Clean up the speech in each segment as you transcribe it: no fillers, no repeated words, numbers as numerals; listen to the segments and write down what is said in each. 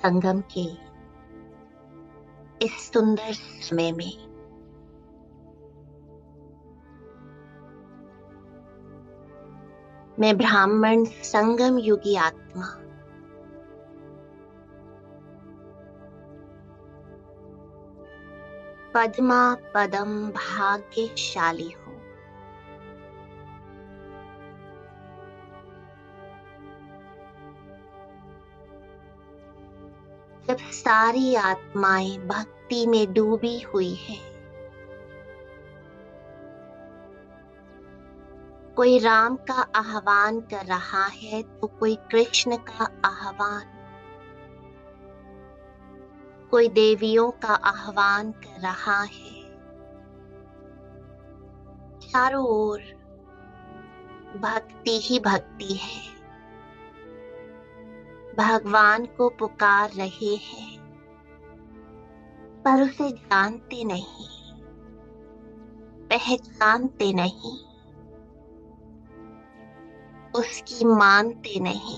संगम के इस सुंदर समय में मैं ब्राह्मण संगम युगी आत्मा पद्मा पदम भाग्यशाली हूँ। जब सारी आत्माएं भक्ति में डूबी हुई है, कोई राम का आह्वान कर रहा है तो कोई कृष्ण का आह्वान, कोई देवियों का आह्वान कर रहा है। चारों ओर भक्ति ही भक्ति है। भगवान को पुकार रहे हैं पर उसे जानते नहीं, पहचानते नहीं, उसकी मानते नहीं।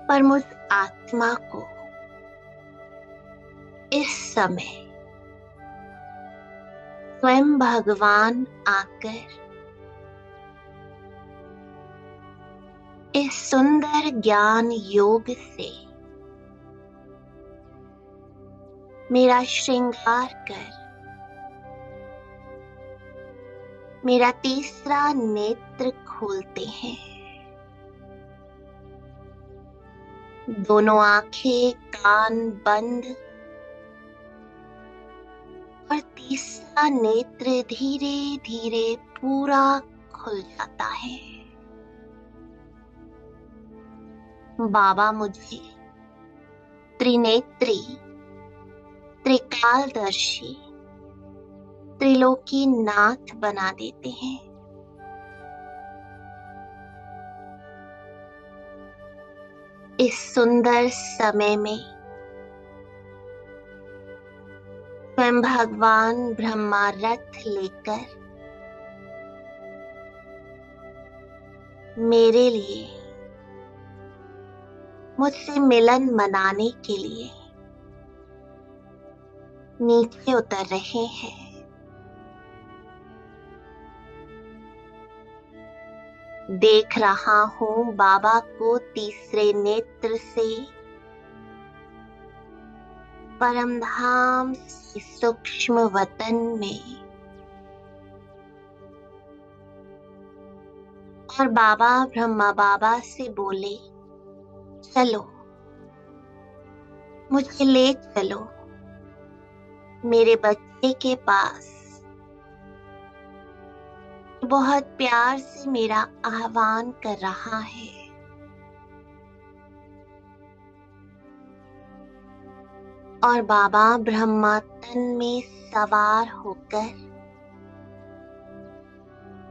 पर मुझ आत्मा को इस समय स्वयं भगवान आकर इस सुंदर ज्ञान योग से मेरा श्रृंगार कर मेरा तीसरा नेत्र खोलते हैं। दोनों आंखें कान बंद और तीसरा नेत्र धीरे धीरे पूरा खुल जाता है। बाबा मुझे त्रिनेत्री, त्रिकालदर्शी, त्रिलोकी नाथ बना देते हैं। इस सुंदर समय में स्वयं भगवान ब्रह्मा रथ लेकर मेरे लिए, मुझसे मिलन मनाने के लिए नीचे उतर रहे हैं। देख रहा हूँ बाबा को तीसरे नेत्र से परमधाम से सूक्ष्म वतन में, और बाबा ब्रह्मा बाबा से बोले, चलो मुझे ले चलो मेरे बच्चे के पास। बहुत प्यार से मेरा आह्वान कर रहा है। और बाबा ब्रह्मा तन में सवार होकर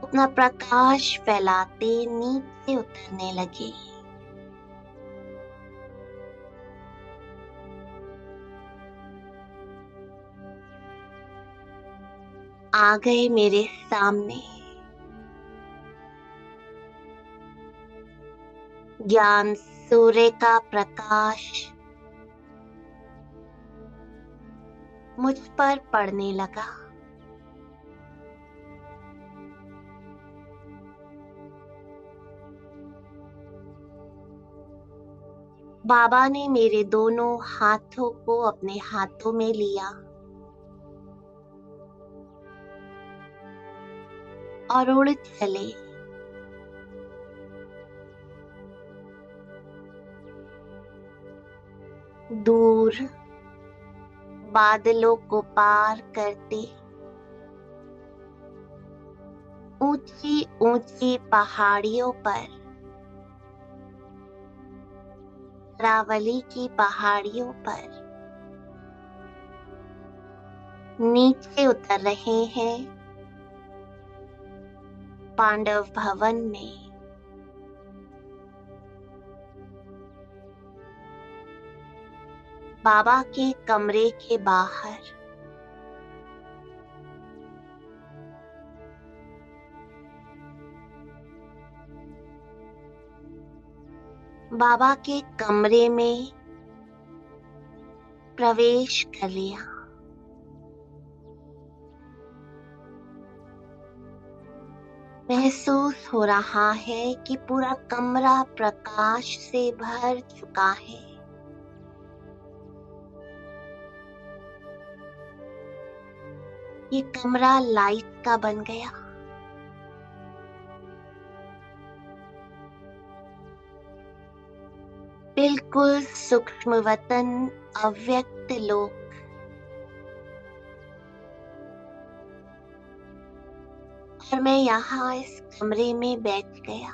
अपना प्रकाश फैलाते नीचे उतरने लगे। आ गए मेरे सामने ज्ञान सूर्य का प्रकाश मुझ पर पड़ने लगा। बाबा ने मेरे दोनों हाथों को अपने हाथों में लिया और उड़ चले। दूर बादलों को पार करते ऊंची ऊंची पहाड़ियों पर, अरावली की पहाड़ियों पर नीचे उतर रहे हैं पांडव भवन में। बाबा के कमरे के बाहर बाबा के कमरे में प्रवेश कर लिया। महसूस हो रहा है कि पूरा कमरा प्रकाश से भर चुका है। ये कमरा लाइट का बन गया। बिल्कुल सूक्ष्म वतन, अव्यक्त लोक। और मैं यहाँ इस कमरे में बैठ गया।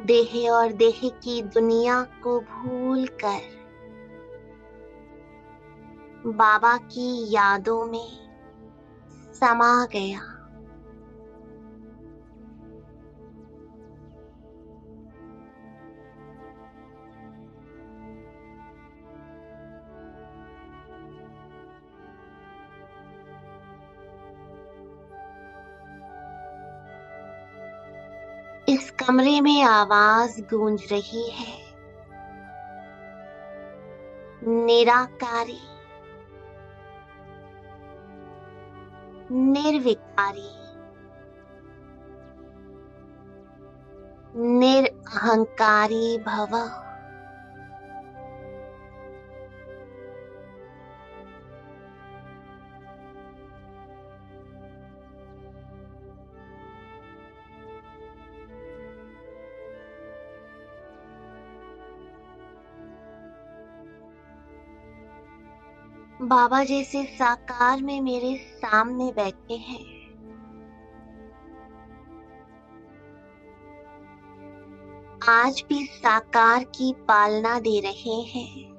देह और देह की दुनिया को भूलकर बाबा की यादों में समा गया। इस कमरे में आवाज गूंज रही है, निराकारी, निर्विकारी, निरअहंकारी भव। बाबा जैसे साकार में मेरे सामने बैठे हैं। आज भी साकार की पालना दे रहे हैं।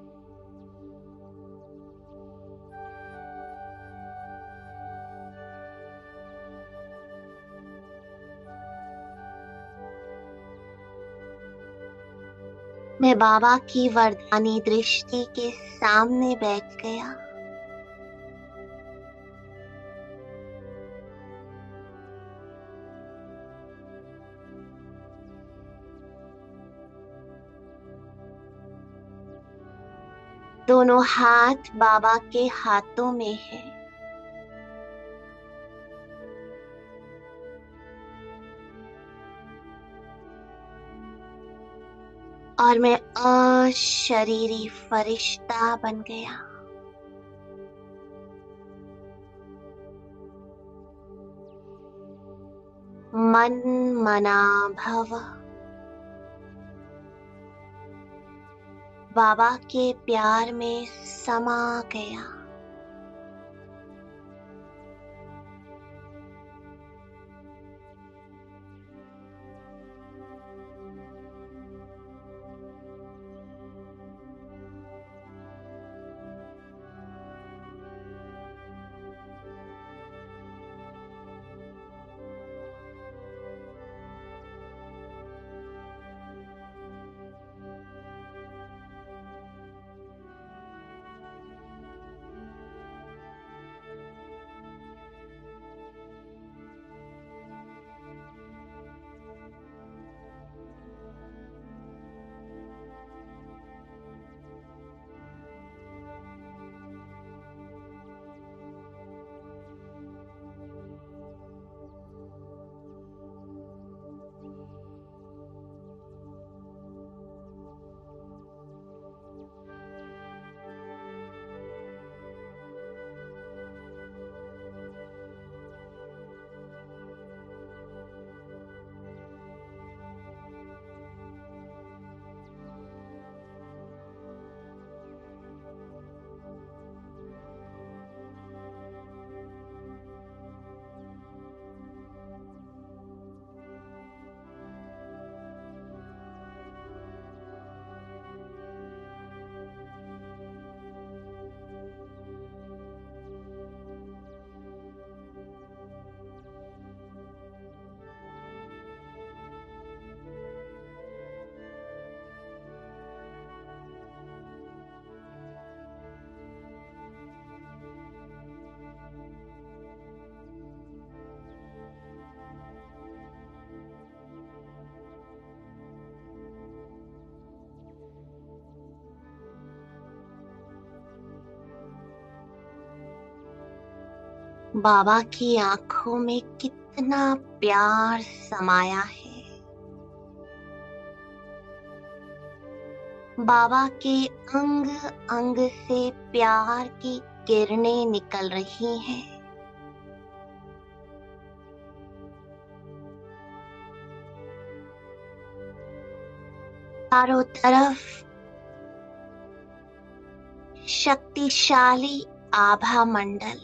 मैं बाबा की वरदानी दृष्टि के सामने बैठ गया। दोनों हाथ बाबा के हाथों में है। और मैं अशरीरी फरिश्ता बन गया। मन मना भव। बाबा के प्यार में समा गया। बाबा की आंखों में कितना प्यार समाया है। बाबा के अंग अंग से प्यार की किरणें निकल रही हैं। चारों तरफ शक्तिशाली आभा मंडल।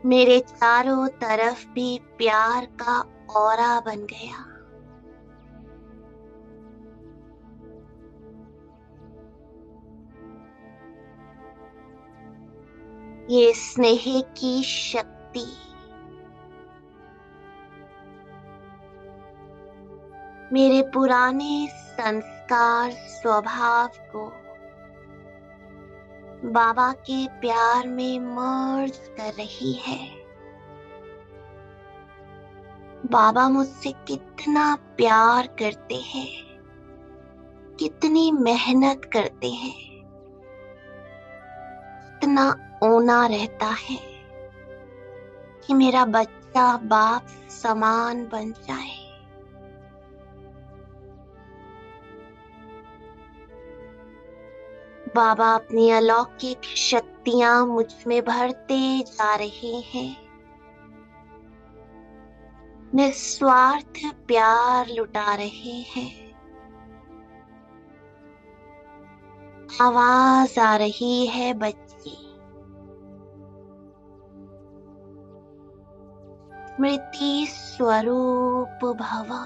मेरे चारों तरफ भी प्यार का ऑरा बन गया। ये स्नेह की शक्ति मेरे पुराने संस्कार स्वभाव को बाबा के प्यार में मर्ज कर रही है। बाबा मुझसे कितना प्यार करते हैं, कितनी मेहनत करते हैं, कितना ओना रहता है कि मेरा बच्चा बाप समान बन जाए। बाबा अपनी अलौकिक शक्तियां मुझ में भरते जा रहे हैं। निस्वार्थ प्यार लुटा रहे हैं। आवाज आ रही है बच्ची, स्मृति स्वरूप भव।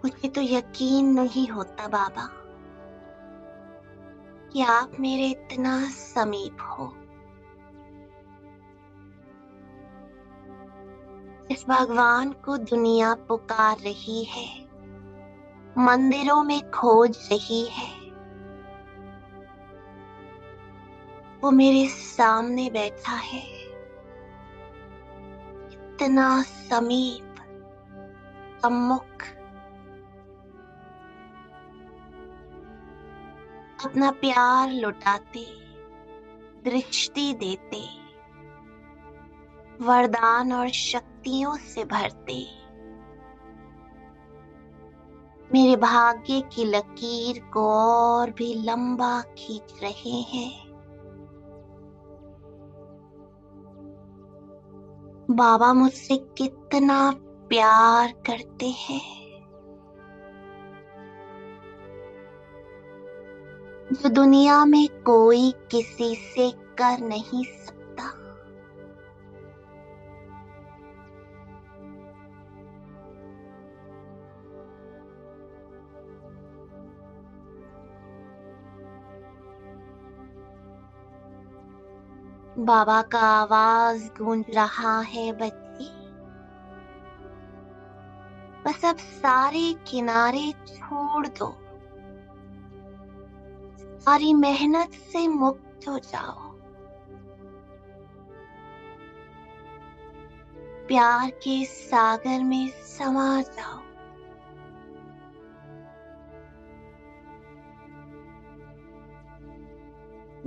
मुझे तो यकीन नहीं होता बाबा कि आप मेरे इतना समीप हो। इस भगवान को दुनिया पुकार रही है, मंदिरों में खोज रही है। वो मेरे सामने बैठा है, इतना समीप, सम्मुख। अपना प्यार लुटाते, दृष्टि देते, वरदान और शक्तियों से भरते, मेरे भाग्य की लकीर को और भी लंबा खींच रहे हैं। बाबा मुझसे कितना प्यार करते हैं, जो दुनिया में कोई किसी से कर नहीं सकता। बाबा का आवाज गूंज रहा है बच्ची, बस अब सारे किनारे छोड़ दो, सारी मेहनत से मुक्त हो जाओ, प्यार के सागर में समा जाओ।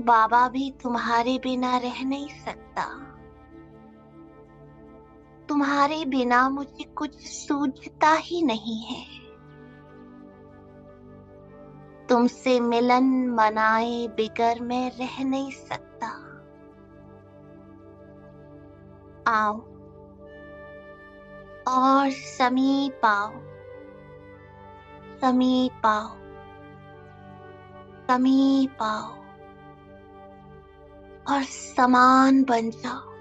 बाबा भी तुम्हारे बिना रह नहीं सकता। तुम्हारे बिना मुझे कुछ सूझता ही नहीं है। तुमसे मिलन मनाए बिगर मैं रह नहीं सकता। आओ और समीप आओ, समीप आओ, समीप आओ और समान बन जाओ।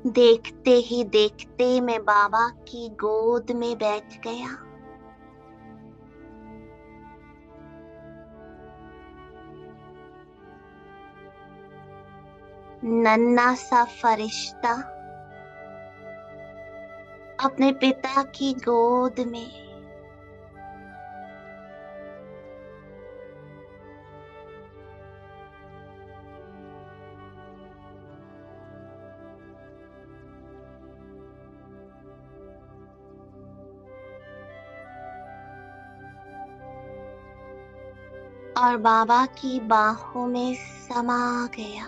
देखते ही देखते मैं बाबा की गोद में बैठ गया। नन्हा सा फरिश्ता अपने पिता की गोद में। और बाबा की बाहों में समा गया।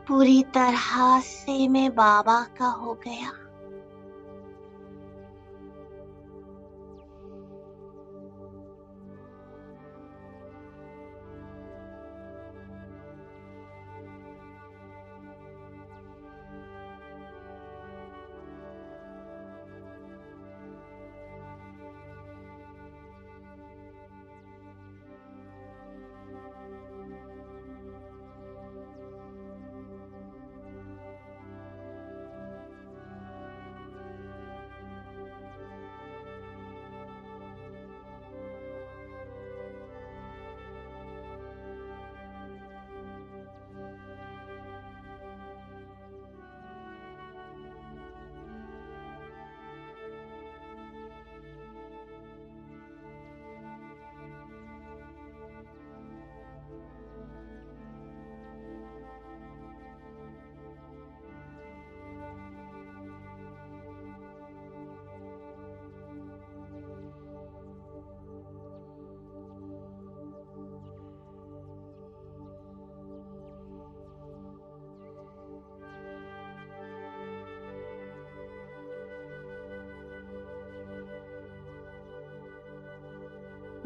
पूरी तरह से मैं बाबा का हो गया।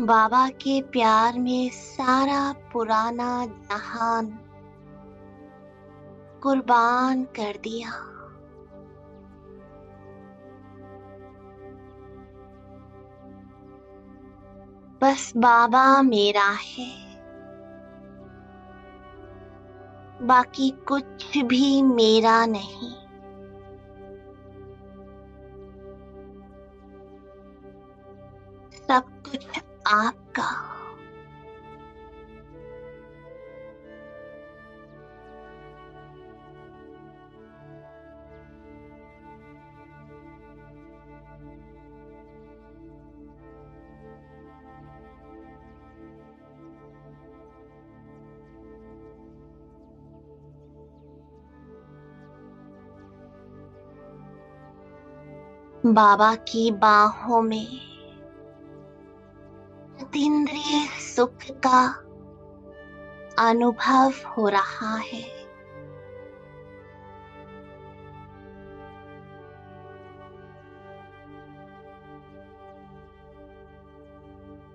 बाबा के प्यार में सारा पुराना जहान कुर्बान कर दिया। बस बाबा मेरा है, बाकी कुछ भी मेरा नहीं। सब कुछ आपका। बाबा की बाहों में अतीन्द्रिय सुख का अनुभव हो रहा है।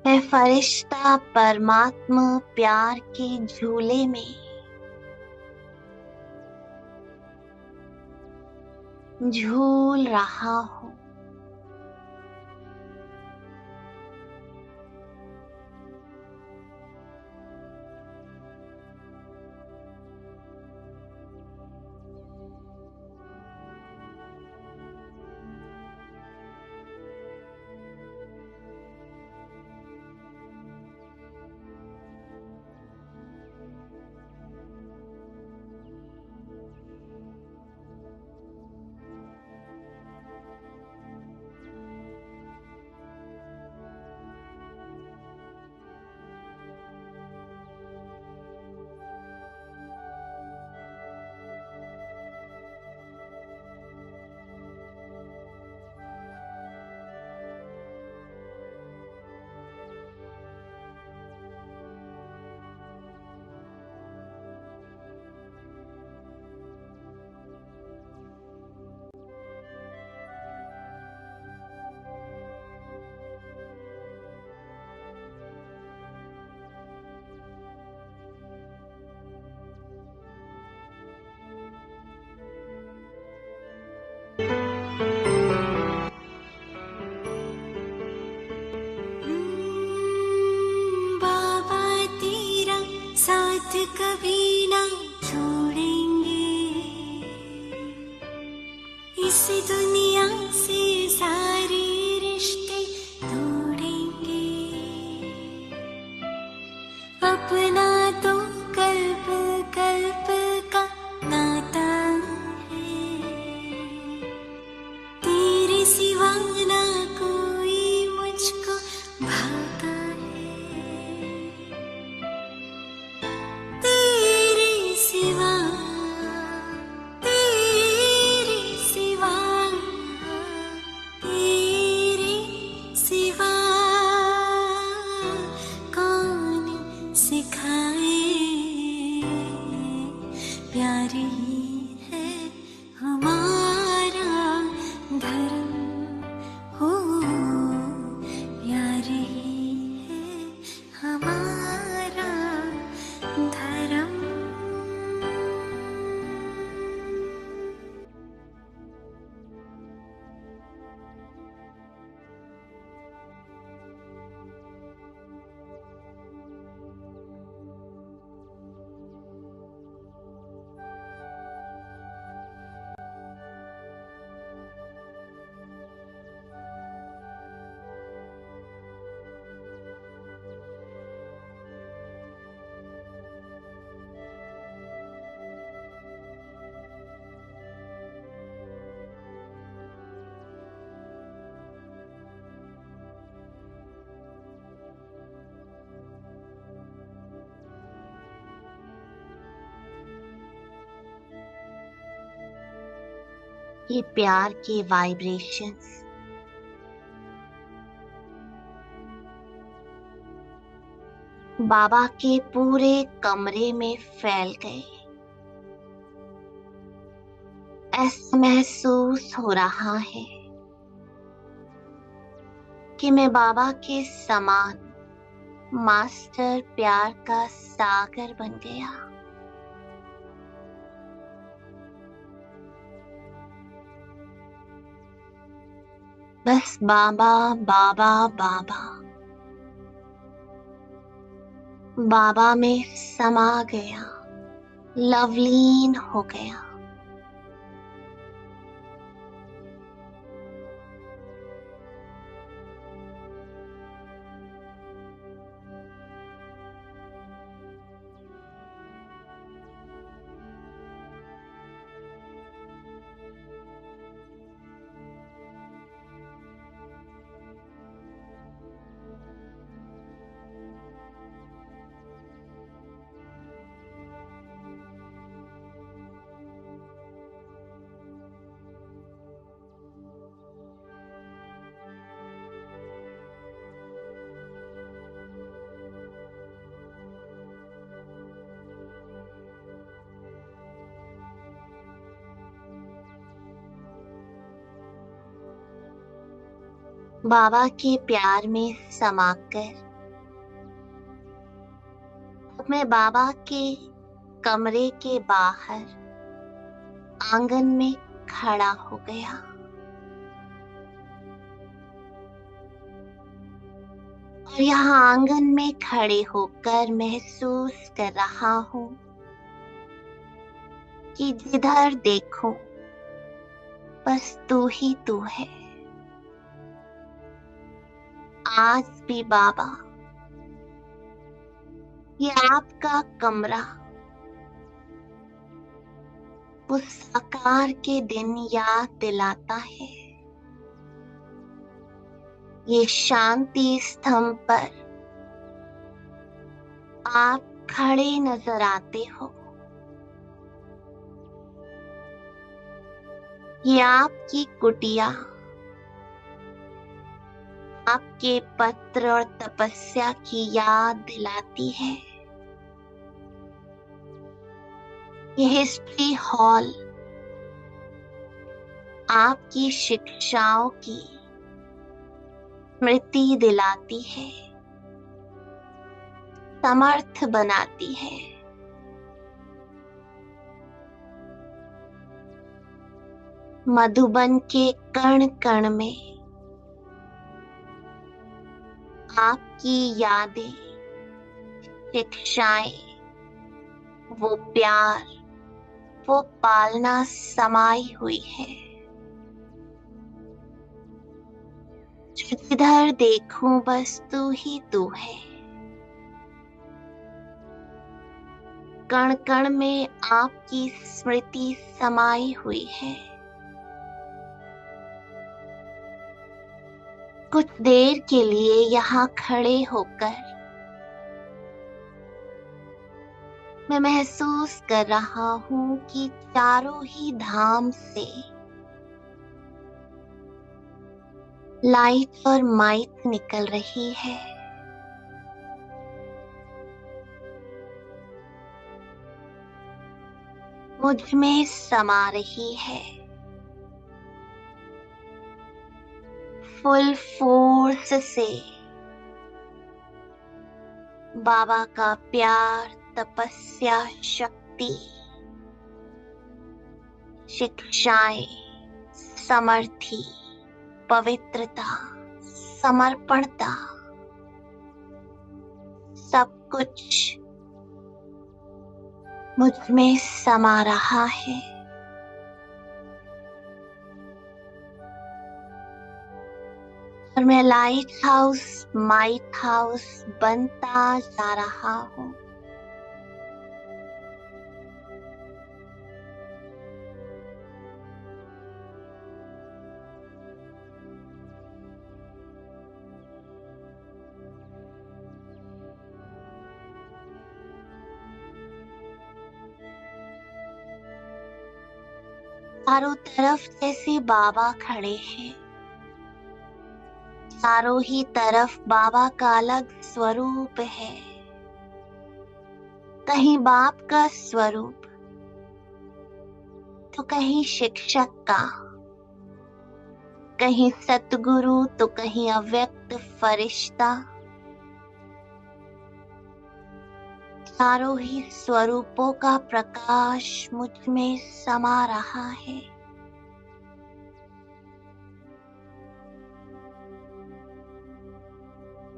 मैं फरिश्ता परमात्मा प्यार के झूले में झूल रहा हूँ। बाबा तेरा साथ कभी ना छोड़ेंगे, इस दुनिया से सारे रिश्ते तोड़ेंगे। अपना तो कल्प कल्प का नाता है, तेरे सिवा ना कोई मुझको भाता है। तेरे सिवा, तेरे सिवा, तेरे सिवा कौन सिखाए, प्यार ही है हमारा धर्म हो, प्यार ही है हमारा धर्म। ये प्यार के वाइब्रेशंस बाबा के पूरे कमरे में फैल गए। ऐसा महसूस हो रहा है कि मैं बाबा के समान मास्टर प्यार का सागर बन गया। बस बाबा बाबा बाबा बाबा में समा गया, लवलीन हो गया। बाबा के प्यार में समाकर अब मैं बाबा के कमरे के बाहर आंगन में खड़ा हो गया। और यहाँ आंगन में खड़े होकर महसूस कर रहा हूँ कि जिधर देखो बस तू ही तू है। आज भी बाबा, ये आपका कमरा उस साकार के दिन याद दिलाता है। ये शांति स्तंभ पर आप खड़े नजर आते हो। ये आपकी कुटिया आपके पत्र और तपस्या की याद दिलाती है। ये हिस्ट्री हॉल आपकी शिक्षाओं की स्मृति दिलाती है, समर्थ बनाती है। मधुबन के कण कण में आपकी यादें, शिक्षाएं, वो प्यार, वो पालना समाई हुई है। जो जिधर देखूं बस तू ही तू है। कण कण में आपकी स्मृति समाई हुई है। कुछ देर के लिए यहाँ खड़े होकर मैं महसूस कर रहा हूँ कि चारों ही धाम से लाइट और माइट निकल रही है। मुझ में समा रही है। फुल फोर्स से बाबा का प्यार, तपस्या, शक्ति, शिक्षाएं, समर्थी, पवित्रता, समर्पणता, सब कुछ मुझ में समा रहा है। और मैं लाइट हाउस, माइट हाउस बनता जा रहा हूँ। चारों तरफ जैसे बाबा खड़े हैं। चारों ही तरफ बाबा का अलग स्वरूप है। कहीं बाप का स्वरूप तो कहीं शिक्षक का, कहीं सतगुरु तो कहीं अव्यक्त फरिश्ता। चारों ही स्वरूपों का प्रकाश मुझ में समा रहा है।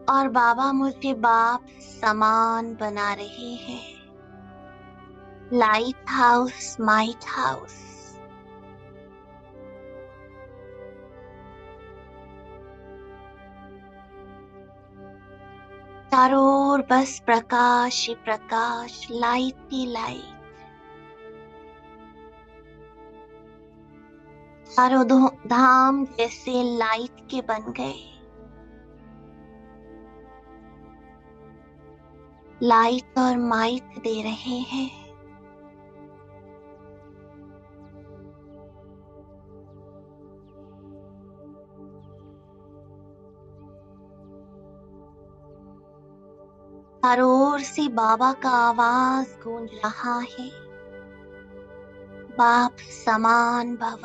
और बाबा मुझे बाप समान बना रहे हैं। Light house, might house. चारों ओर बस प्रकाश ही प्रकाश, लाइट ही लाइट। चारों धाम जैसे लाइट के बन गए। लाइट और माइट दे रहे हैं। चारों ओर से बाबा का आवाज गूंज रहा है। बाप समान भव,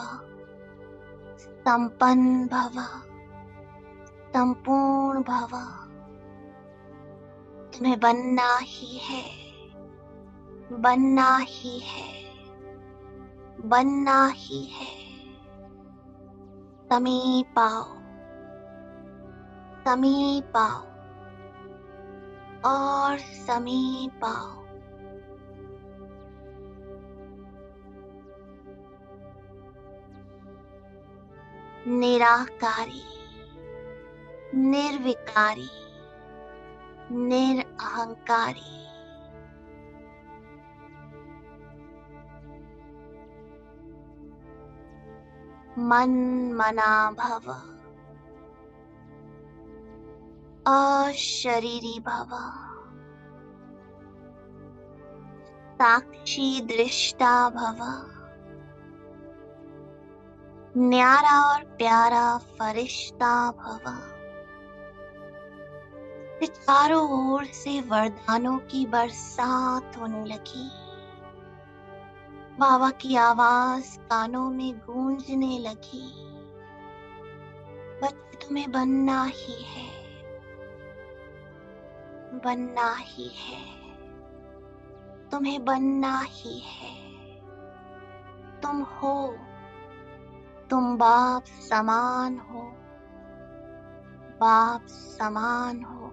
संपन्न भव, संपूर्ण भव। तुम्हें बनना ही है, बनना ही है, बनना ही है। समीप आओ, समीप आओ और समीप आओ। निराकारी, निर्विकारी, निरअहंकारी। मन मना भव, अशरीरी भव, साक्षी दृष्टा भव। न्यारा और प्यारा फरिश्ता भव। चारों ओर से वरदानों की बरसात होने लगी। बाबा की आवाज कानों में गूंजने लगी। बच्चे तुम्हें बनना ही है, बनना ही है, तुम्हें बनना ही है। तुम हो, तुम बाप समान हो, बाप समान हो।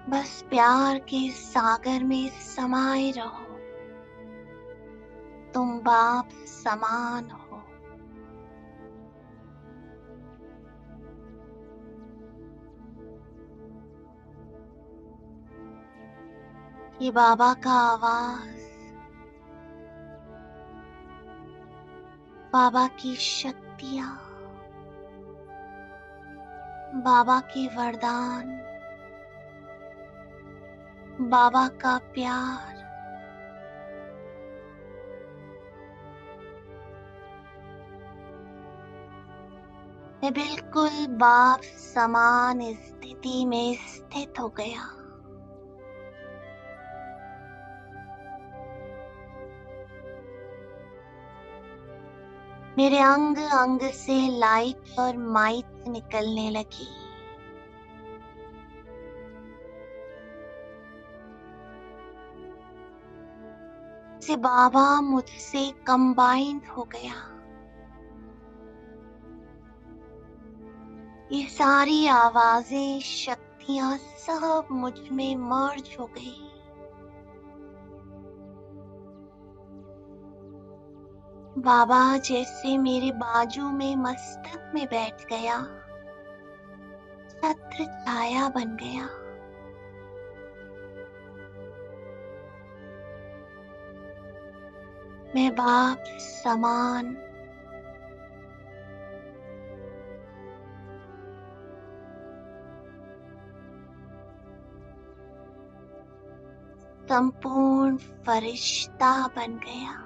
बस प्यार के सागर में समाये रहो। तुम बाप समान हो। ये बाबा का आवाज, बाबा की शक्तियां, बाबा के वरदान, बाबा का प्यार। मैं बिल्कुल बाप समान स्थिति में स्थित हो गया। मेरे अंग अंग से लाइट और माइट निकलने लगी। से बाबा मुझसे कंबाइंड हो गया। ये सारी आवाजें, शक्तियां सब मुझ में मर्ज हो गई। बाबा जैसे मेरे बाजू में मस्तक में बैठ गया, छत्र छाया बन गया। मैं बाप समान, संपूर्ण फरिश्ता बन गया।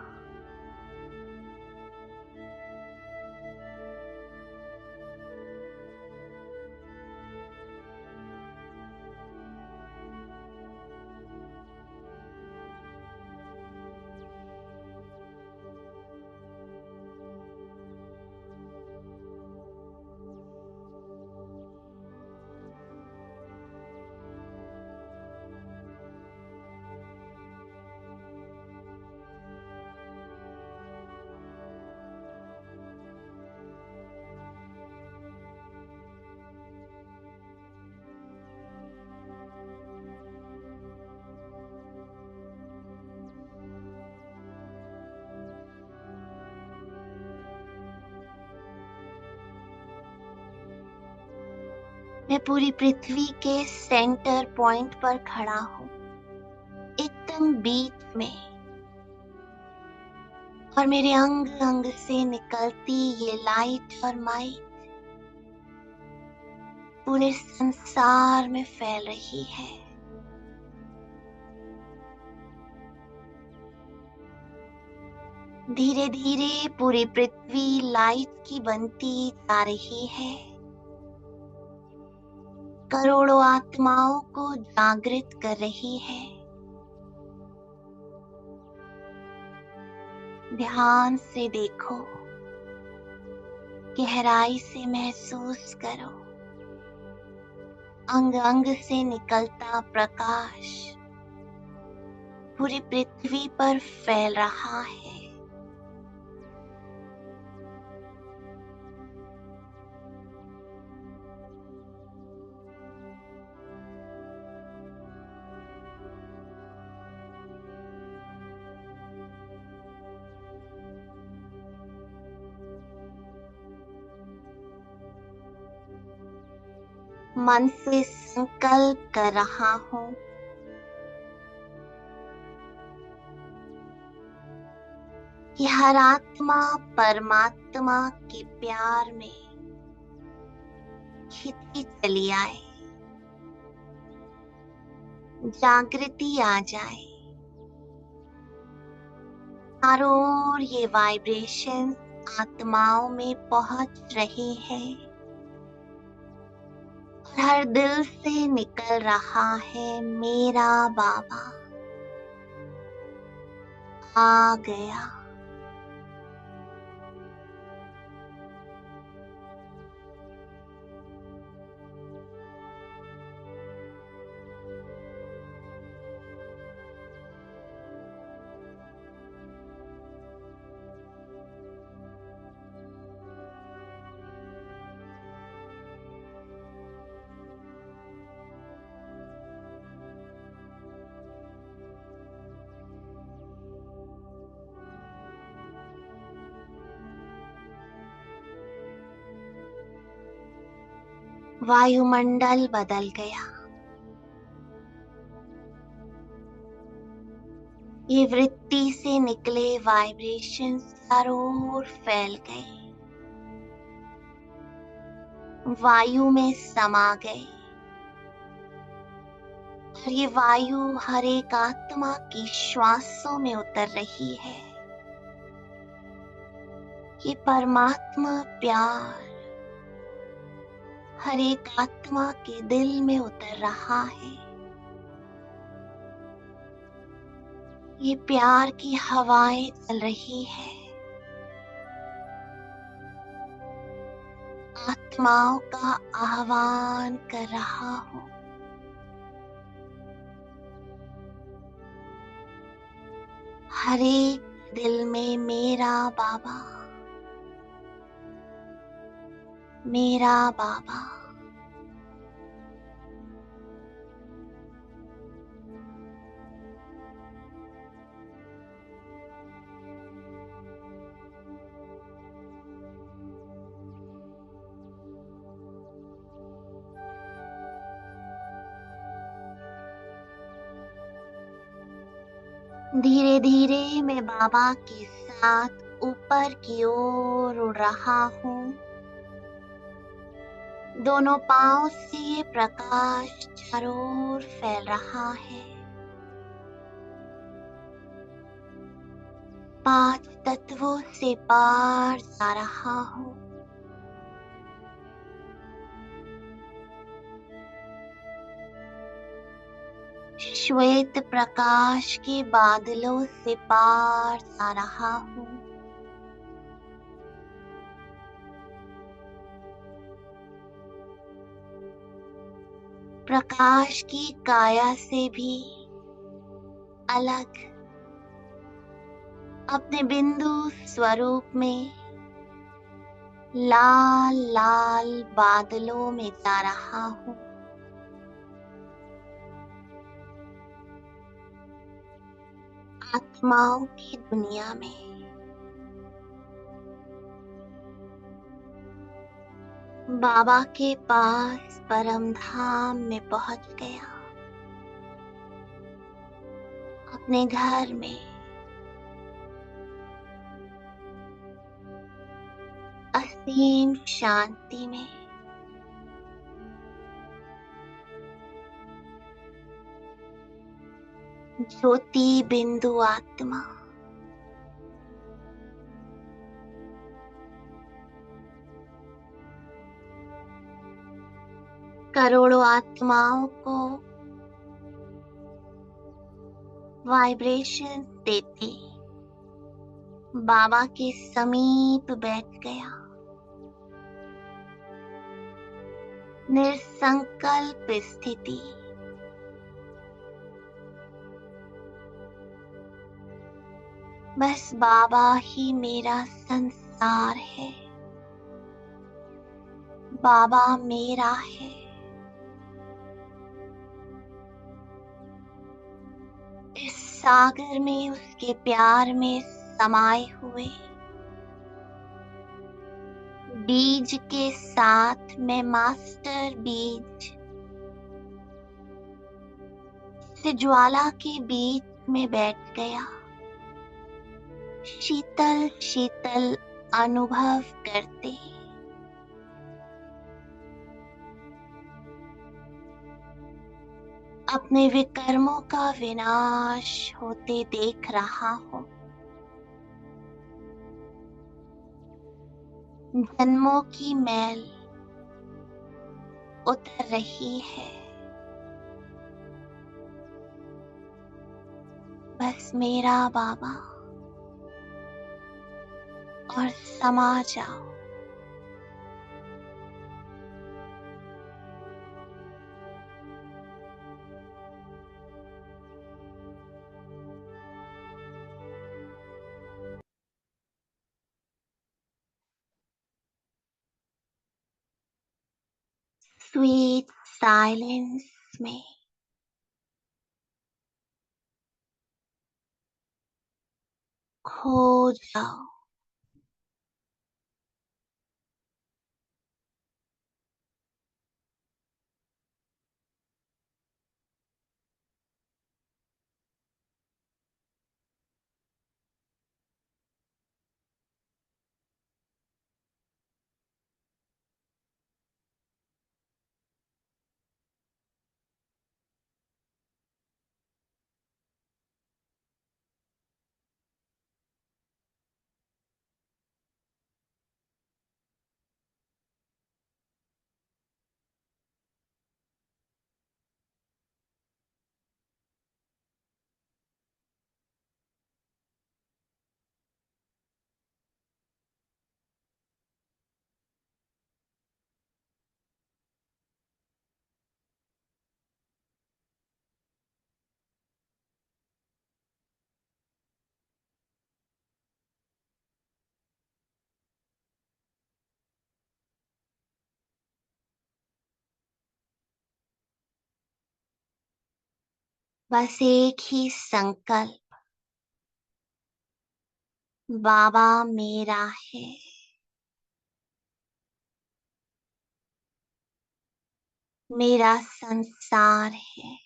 मैं पूरी पृथ्वी के सेंटर पॉइंट पर खड़ा हूँ, एकदम बीच में। और मेरे अंग अंग से निकलती ये लाइट और माइट पूरे संसार में फैल रही है। धीरे धीरे पूरी पृथ्वी लाइट की बनती जा रही है। करोड़ों आत्माओं को जागृत कर रही है। ध्यान से देखो, गहराई से महसूस करो, अंग अंग से निकलता प्रकाश पूरी पृथ्वी पर फैल रहा है। मन से संकल्प कर रहा हूं कि हर आत्मा परमात्मा के प्यार में खिंची चली आए, जागृति आ जाए। चारों ओर ये वाइब्रेशन आत्माओं में पहुंच रहे हैं और हर दिल से निकल रहा है, मेरा बाबा आ गया। वायुमंडल बदल गया। ये वृत्ति से निकले वाइब्रेशन चारों ओर फैल गए, वायु में समा गए और ये वायु हर एक आत्मा की श्वासों में उतर रही है। ये परमात्मा प्यार हर एक आत्मा के दिल में उतर रहा है। ये प्यार की हवाएं चल रही है, आत्माओं का आह्वान कर रहा हूं। हर एक दिल में मेरा बाबा, मेरा बाबा। धीरे धीरे मैं बाबा के साथ ऊपर की ओर उड़ रहा हूँ। दोनों पांव से ये प्रकाश चारों ओर फैल रहा है। 5 तत्वों से पार जा रहा हूँ। श्वेत प्रकाश के बादलों से पार जा रहा हूँ। प्रकाश की काया से भी अलग अपने बिंदु स्वरूप में लाल लाल बादलों में जा रहा हूँ। आत्माओं की दुनिया में बाबा के पास परम धाम में पहुंच गया। अपने घर में असीम शांति में ज्योति बिंदु आत्मा करोड़ों आत्माओं को वाइब्रेशन देते बाबा के समीप बैठ गया। निसंकल्प स्थिति। बस बाबा ही मेरा संसार है, बाबा मेरा है। इस सागर में उसके प्यार में समाये हुए बीज के साथ मैं मास्टर बीज से ज्वाला के बीच में बैठ गया, शीतल शीतल अनुभव करते। अपने विकर्मों का विनाश होते देख रहा हूँ। जन्मों की मैल उतर रही है। बस मेरा बाबा और समा जाओ। स्वीट साइलेंस में खो जाओ। बस एक ही संकल्प, बाबा मेरा है, मेरा संसार है।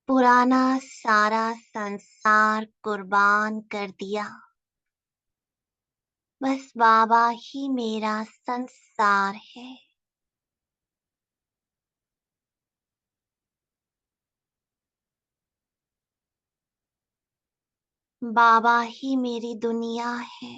पुराना सारा संसार कुर्बान कर दिया। बस बाबा ही मेरा संसार है। बाबा ही मेरी दुनिया है।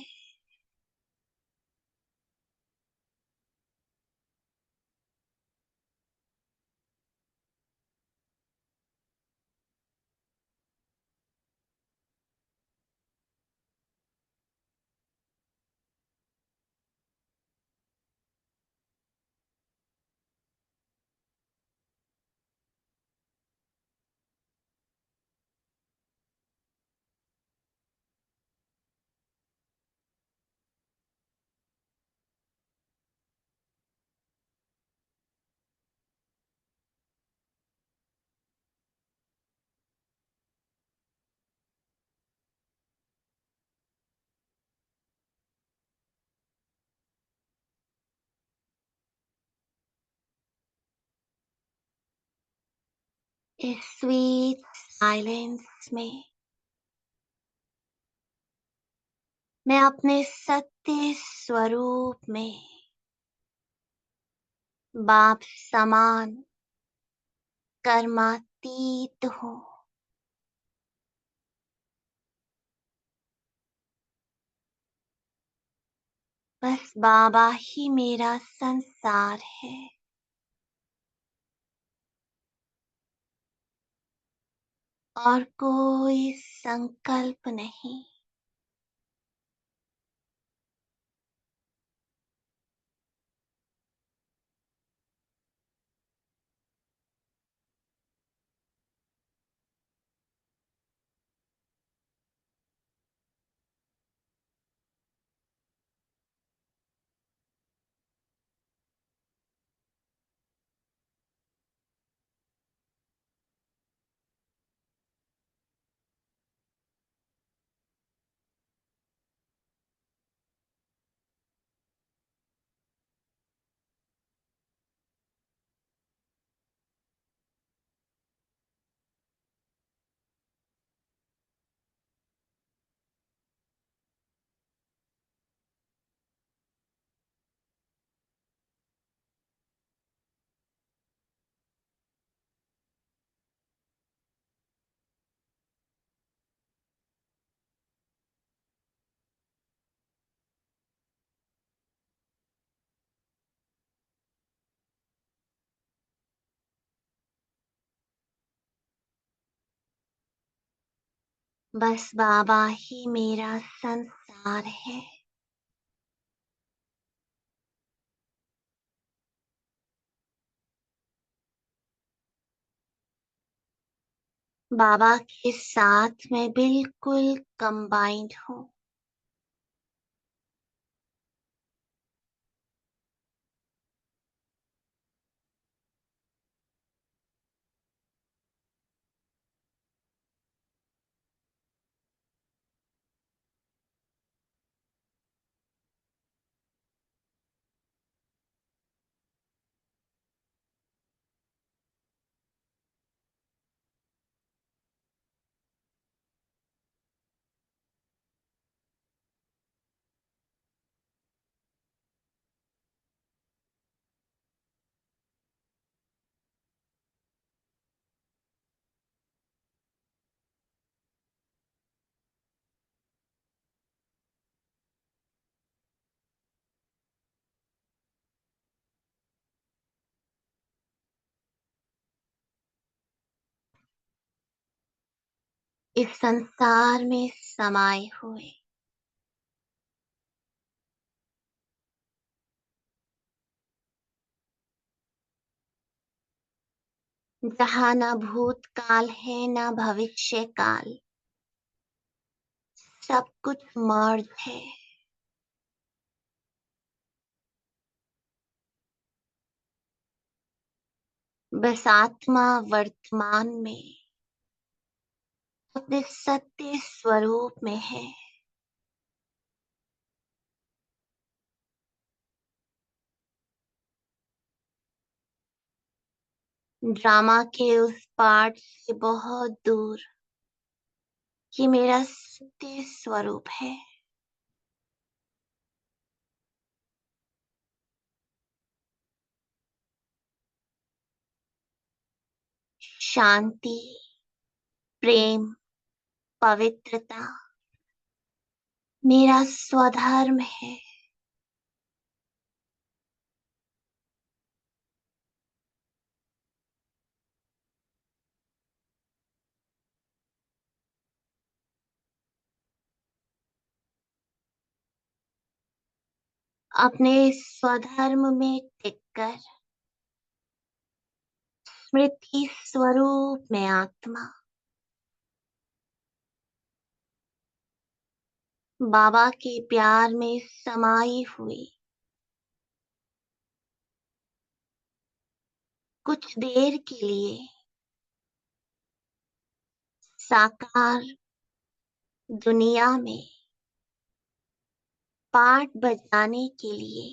इस स्वीट साइलेंस में मैं अपने सत्य स्वरूप में बाप समान कर्मातीत हूँ। बस बाबा ही मेरा संसार है। और कोई संकल्प नहीं। बस बाबा ही मेरा संसार है। बाबा के साथ मैं बिल्कुल कंबाइंड हूँ। इस संसार में समाये हुए जहाँ न भूतकाल है न भविष्य काल, सब कुछ मर्ज है। बस आत्मा वर्तमान में अपने सत्य स्वरूप में है। ड्रामा के उस पार्ट से बहुत दूर ये मेरा सत्य स्वरूप है। शांति, प्रेम, पवित्रता मेरा स्वधर्म है। अपने स्वधर्म में टिककर स्मृति स्वरूप में आत्मा बाबा के प्यार में समाई हुई कुछ देर के लिए साकार दुनिया में पार्ट बजाने के लिए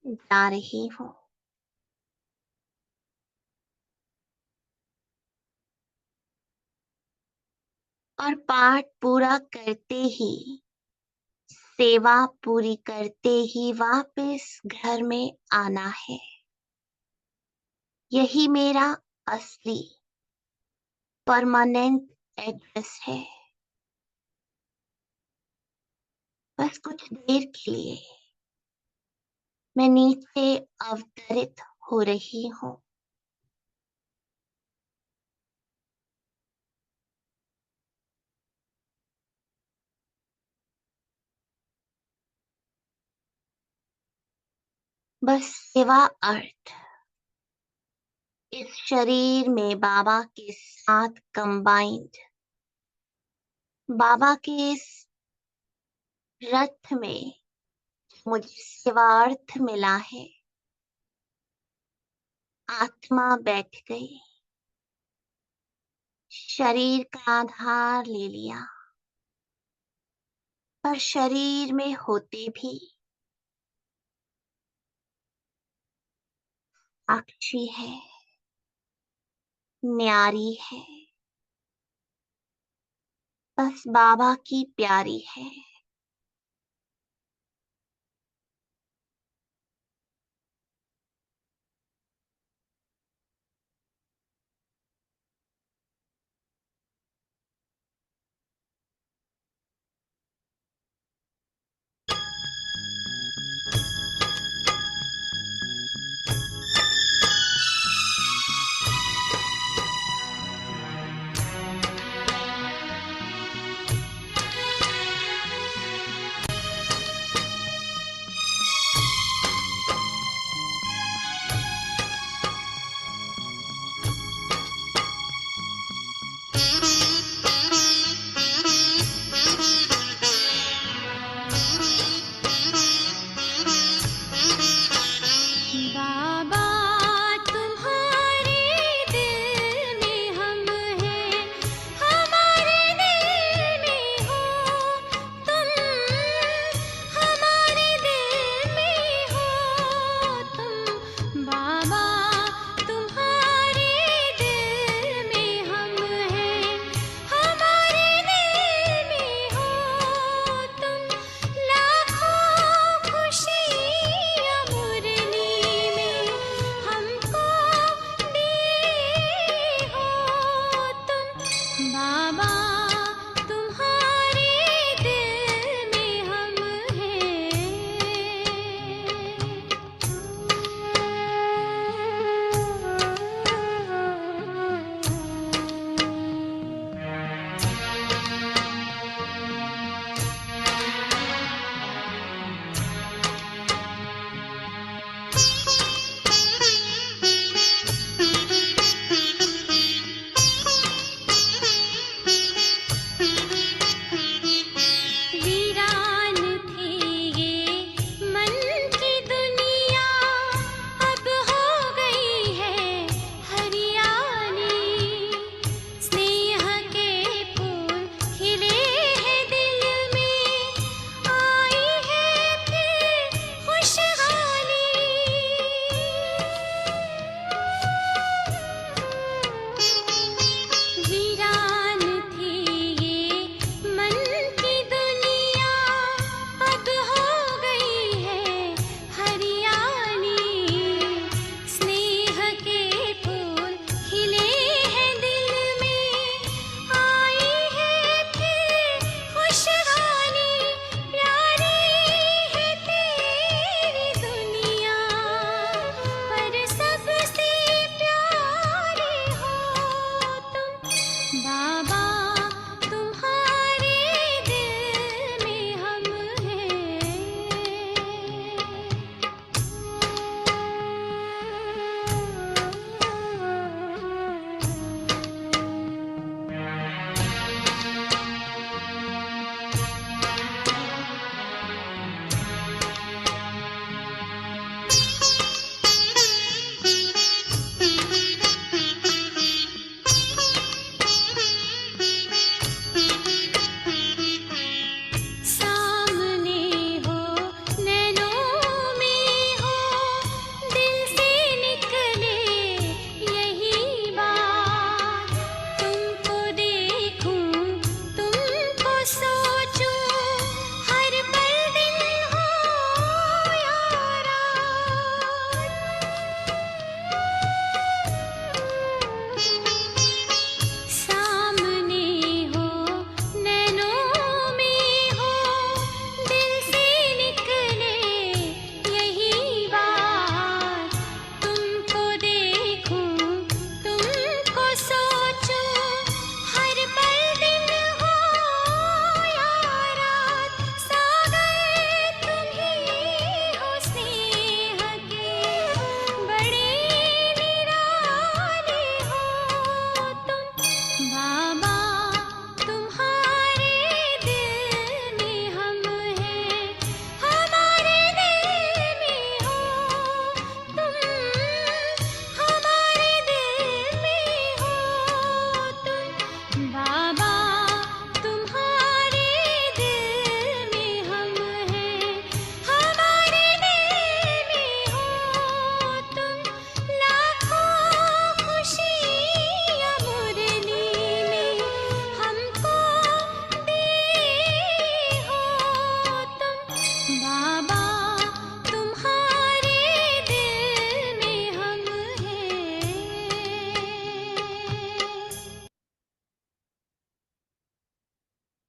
जा रही हूँ। और पाठ पूरा करते ही, सेवा पूरी करते ही वापस घर में आना है। यही मेरा असली परमानेंट एड्रेस है। बस कुछ देर के लिए मैं नीचे अवतरित हो रही हूँ। बस सेवा अर्थ इस शरीर में बाबा के साथ कंबाइंड, बाबा के इस रथ में मुझे सेवार्थ मिला है। आत्मा बैठ गई, शरीर का आधार ले लिया, पर शरीर में होते भी साक्षी है, न्यारी है, बस बाबा की प्यारी है।